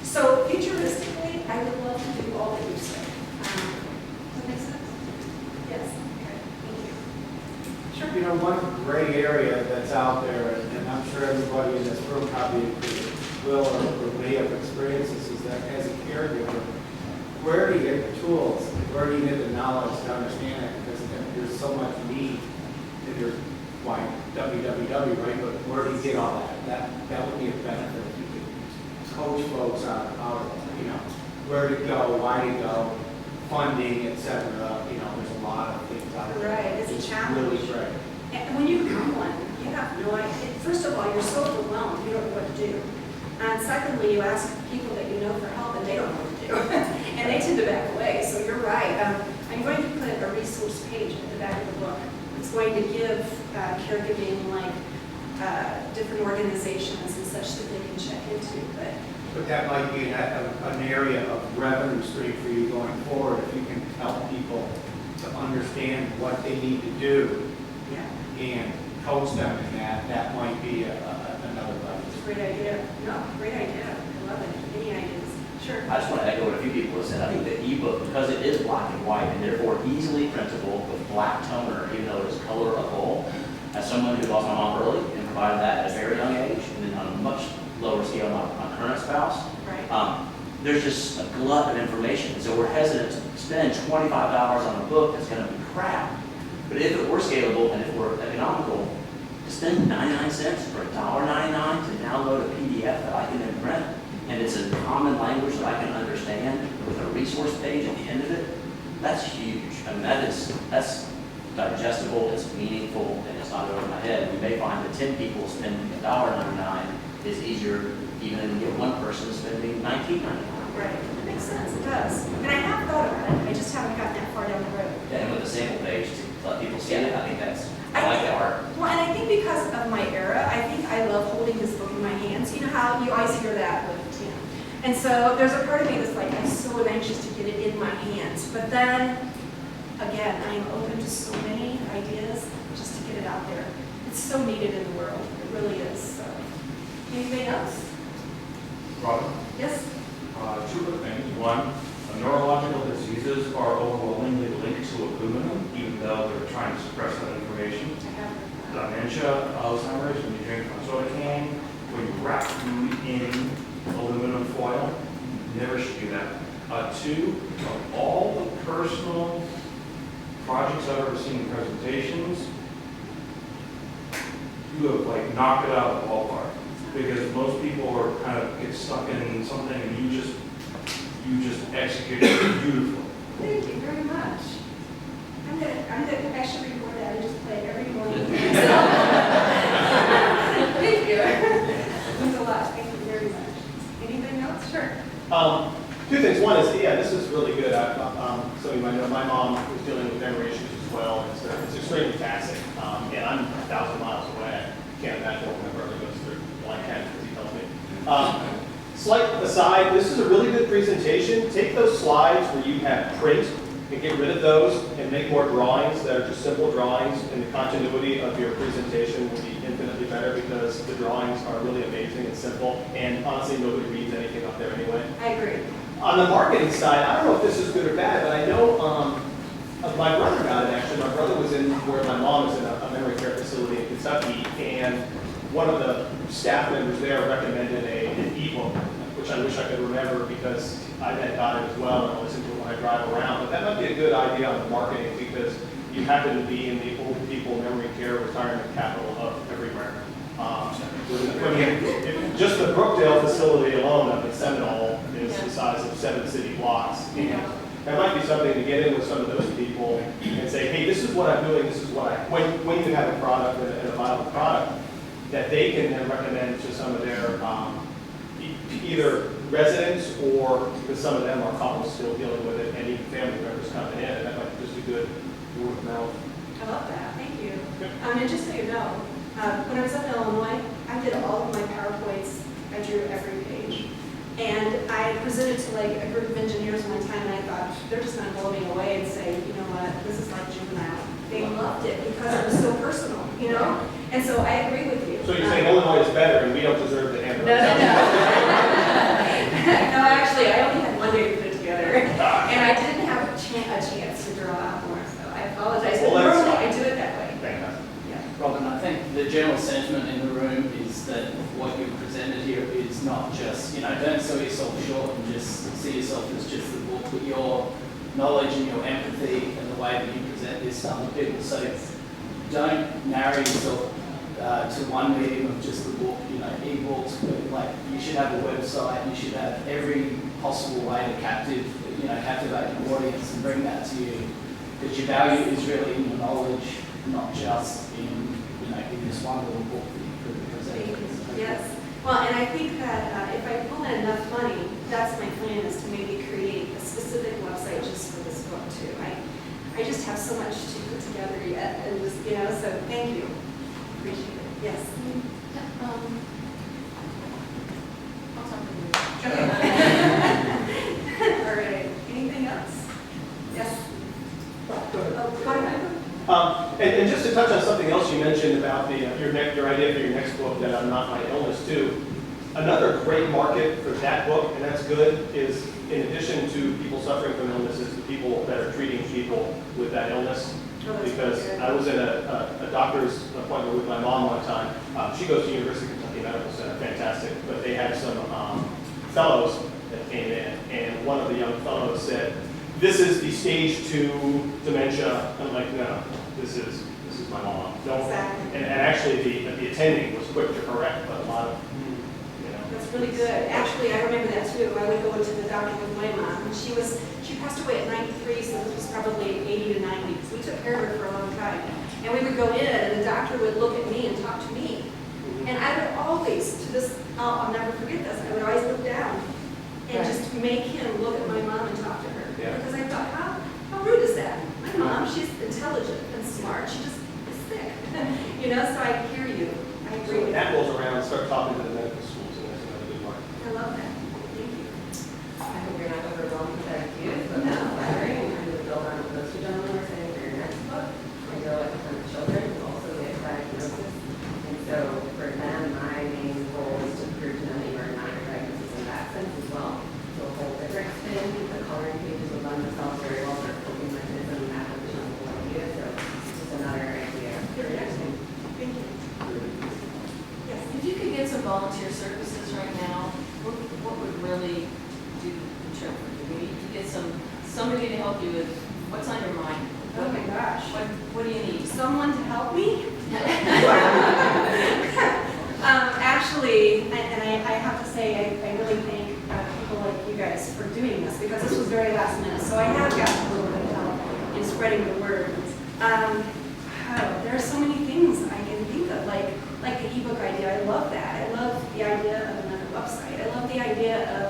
So futuristically, I would love to do all that you said. Does that make sense? Yes. Okay. Thank you. Sure. One gray area that's out there, and I'm sure everybody in this room probably will or may have experienced this, is that as a caregiver, where do you get the tools? Where do you get the knowledge to understand it? Because there's so much need in your www, right? But where do you get all that? That would be a benefit if you could coach folks on how to, where to go, why to go, funding, etc. There's a lot of things out there. Right, it's a challenge. Really right. And when you become one, you have no idea. First of all, you're so overwhelmed, you don't know what to do. And secondly, you ask people that you know for help, and they don't know what to do. And they tend to back away. So you're right. I'm going to put a resource page at the back of the book. It's going to give caregiving, like different organizations and such that they can check into. But that might be an area of revenue stream for you going forward if you can help people to understand what they need to do. Yeah. And coach them in that. That might be another level. Great idea. No, great idea. I love it. Any ideas? Sure. I just want to echo what a few people have said. I think the ebook, because it is black and white and therefore easily printable with black toner, even though it is color of gold, as someone who lost my mom early and provided that at a very young age, and then on a much lower scale, my current spouse, Right. there's just a glut of information. And so we're hesitant to spend $25 on a book that's going to be crap. But if it were scalable and if it were economical, to spend 99 cents or $1.99 to download a PDF that I can then print, and it's a common language that I can understand with a resource page at the end of it, that's huge. I mean, that's digestible, it's meaningful, and it's not over my head. We may find that 10 people spending $1.99 is easier even than you get one person spending $19.99. Right. It makes sense. It does. And I have thought about it. I just haven't gotten that far down the road. Yeah, and with a sample page to let people see it, I think I like that art. Well, and I think because of my era, I think I love holding this book in my hands. You know how you always hear that with, And so there's a part of me that's like, I'm so anxious to get it in my hands. But then, again, I am open to so many ideas just to get it out there. It's so needed in the world. It really is. So, anything else? Robin? Yes? Two quick things. One, neurological diseases are overwhelmingly linked to aluminum, even though they're trying to suppress that information. Dementia, Alzheimer's, when you drink from a soda can, when you wrap food in aluminum foil, never should do that. Two, of all the personal projects I've ever seen in presentations, you have knocked it out of the ballpark. Because most people are kind of get stuck in something and you just execute it beautifully. Thank you very much. I'm gonna actually record that and just play it every morning. Thank you. It means a lot. Thank you very much. Anything else? Sure. Two things. One is, this is really good. So you might know my mom was dealing with memory issues as well. It's extremely taxing. And I'm 1,000 miles away. Can't imagine what Slight aside, this is a really good presentation. Take those slides where you have print and get rid of those and make more drawings that are just simple drawings, and the continuity of your presentation will be infinitely better because the drawings are really amazing and simple, and honestly, nobody reads anything up there anyway. I agree. On the marketing side, I don't know if this is good or bad, but I know my brother got it actually. My brother was in where my mom is in a memory care facility in Kentucky, and one of the staff members there recommended an ebook, which I wish I could remember because I had got it as well and I listen to it when I drive around. But that might be a good idea on the marketing because you happen to be in the old people memory care retirement capital of everywhere. Just the Brookdale facility alone up in Seminole is the size of 7 city blocks. And that might be something to get in with some of those people and say, hey, this is what I'm doing, this is what when you have a product and a viable product, that they can then recommend to some of their either residents or, because some of them are couples still dealing with it, and even family members coming in, and that might be just a good word of mouth. I love that, thank you. And just so you know, when I was up in Illinois, I did all of my PowerPoints, I drew every page. And I presented to like a group of engineers one time, and I thought, they're just gonna blow me away and say, you know what, this is like juvenile. They loved it because it was so personal, you know? And so I agree with you. So you're saying Illinois is better and we don't deserve to handle it? No, actually, I only had one day to put it together. And I didn't have a chance to draw out more, so I apologize. But normally I do it that way. Yeah. Robin, I think the general sentiment in the room is that what you've presented here is not just, don't sell yourself short and just see yourself as just the book, but your knowledge and your empathy and the way that you present this to other people. So don't narrow yourself to one medium of just the book, e-books, but like you should have a website, you should have every possible way to captivate your audience and bring that to you. Because your value is really in your knowledge, not just in this one little book that you could present. Yes. Well, and I think that if I pull in enough money, that's my plan, is to maybe create a specific website just for this book too. I just have so much to put together yet, and just, so thank you. Appreciate it. Yes. I'll talk to you. All right. Anything else? Yes. Oh, go ahead. And just to touch on something else you mentioned about your idea for your next book, that I'm not my illness too. Another great market for that book, and that's good, is in addition to people suffering from illnesses, the people that are treating people with that illness. Because I was in a doctor's appointment with my mom one time. She goes to University of Kentucky Medical Center, fantastic, but they had some fellows that came in, and one of the young fellows said, "This is the stage 2 dementia." I'm like, no, this is my mom. Don't. Exactly. And actually, the attending was quick to correct, but a lot of, That's really good. Actually, I remember that too. I would go into the doctor with my mom, and she passed away at 93, so this was probably 80 to 90. So we took care of her for a long time. And we would go in, and the doctor would look at me and talk to me. And I would always, I'll never forget this, I would always look down and just make him look at my mom and talk to her. Yeah. Because I thought, how rude is that? My mom, she's intelligent and smart. She just is sick. So I hear you. I agree so with that you. rolls around, start talking to the medical schools, and that's another good market. I love that. Thank you. I hope you're not overwhelmed with ideas, but that's flattering. And to build on what those two gentlemen were saying for your next book, I go at children who also get diagnosis. And so for them, my main goal is to prove to them that you are not your diagnosis in that sense as well. So a whole different spin, the coloring pages will lend themselves very well for coping mechanism and application of the idea. So it's just another idea for your next one. Thank you. If you could get some volunteer services right now, what would really do the trick for you? We need to get somebody to help you with what's on your mind. Oh my gosh. What do you need? Someone to help me? Actually, and I have to say, I really thank people like you guys for doing this, because this was very last minute, so I have gotten a little bit of help in spreading the word. There are so many things I can think of, like the ebook idea. I love that. I love the idea of another website. I love the idea of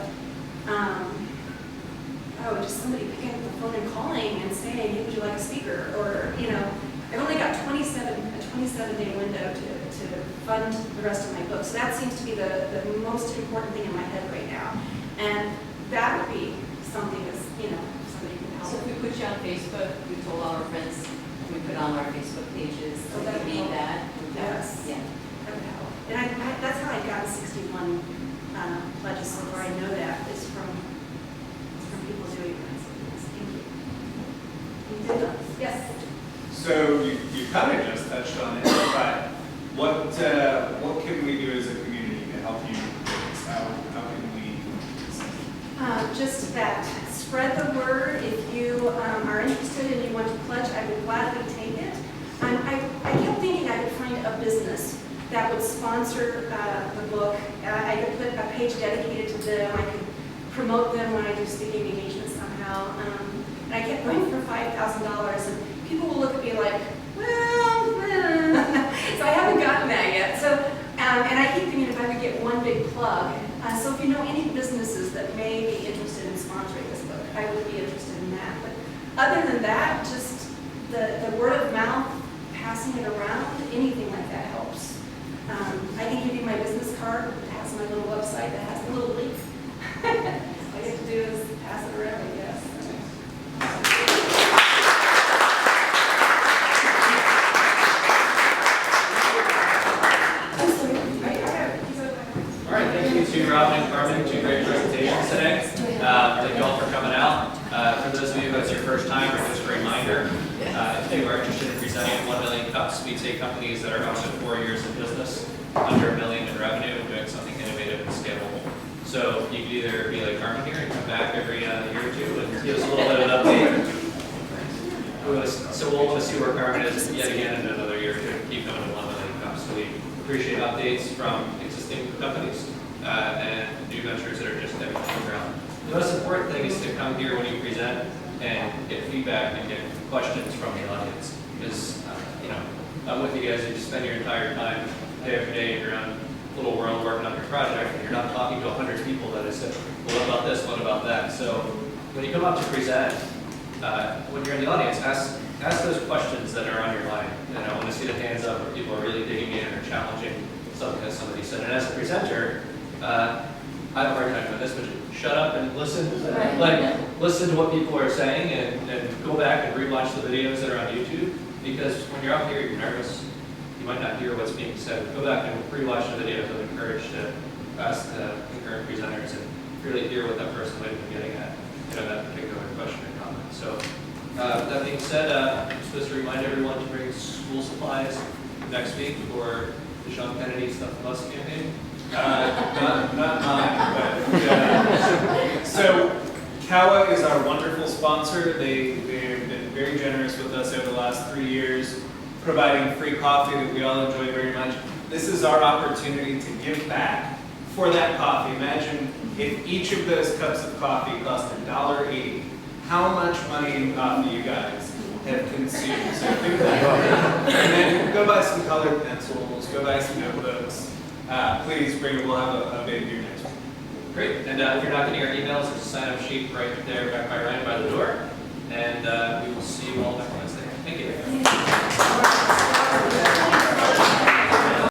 just somebody picking up the phone and calling and saying, hey, would you like a speaker? Or, I've only got a 27-day window to fund the rest of my books. So that seems to be the most important thing in my head right now. And that would be something that's, somebody can help. So if we put you on Facebook, we told all our friends, we put on our Facebook pages, so Oh, that that'd would be help. that. Yes. Yeah. That would help. And that's how I got 61 pledges so far. I know that is from people doing that. So thank you. You did that? Yes. So you kind of just touched on it, but what can we do as a community to help you with this? How can we? Just that, spread the word. If you are interested and you want to pledge, I would gladly take it. I kept thinking I could find a business that would sponsor the book. I could put a page dedicated to them. I could promote them when I do speaking engagements somehow. And I kept going for $5,000, and people will look at me like, well, so I haven't gotten that yet. So, and I keep thinking if I could get one big plug. So if you know any businesses that may be interested in sponsoring this book, I would be interested in that. But other than that, just the word of mouth, passing it around, anything like that helps. I can give you my business card. It has my little website that has a little link. All you have to do is pass it around, I guess. All right, thank you to Robin and Carmen, two great presentations today. Thank you all for coming out. For those of you who it's your first time, or just a reminder, if you are interested in presenting 1 million cups, we take companies that are up to 4 years in business, under $1 million in revenue, and doing something innovative and scalable. So you can either be like Carmen here and come back every year or two and give us a little bit of an update. So we'll want to see where Carmen is yet again in another year or two and keep going to 1 million cups. So we appreciate updates from existing companies and new ventures that are just getting off the ground. The most important thing is to come here when you present and get feedback and get questions from the audience. Because, I'm with you guys, you just spend your entire time, day after day, in your own little world working on your project, and you're not talking to 100 people that is, well, what about this, what about that? So when you come up to present, when you're in the audience, ask those questions that are on your mind. And I want to see the hands up where people are really digging in or challenging something that somebody said. And as a presenter, I have a hard time doing this, but shut up and listen. Listen to what people are saying and go back and rewatch the videos that are on YouTube. Because when you're up here, you're nervous. You might not hear what's being said. Go back and rewatch the videos. I'm encouraged to ask the current presenters and really hear what that person might have been getting at, that particular question or comment. So that being said, I'm supposed to remind everyone to bring school supplies next week for the Sean Kennedy Stuff from Us campaign. Not mine, but so Kawa is our wonderful sponsor. They've been very generous with us over the last 3 years, providing free coffee that we all enjoy very much. This is our opportunity to give back for that coffee. Imagine if each of those cups of coffee cost $1.80. How much money in coffee you guys have consumed? So think about it. And then go buy some colored pencils, go buy some notebooks. Please bring it. We'll have a big year next week. Great. And if you're not getting our emails, there's a sign-up sheet right there back by Ryan by the door. And we will see you all next Wednesday. Thank you.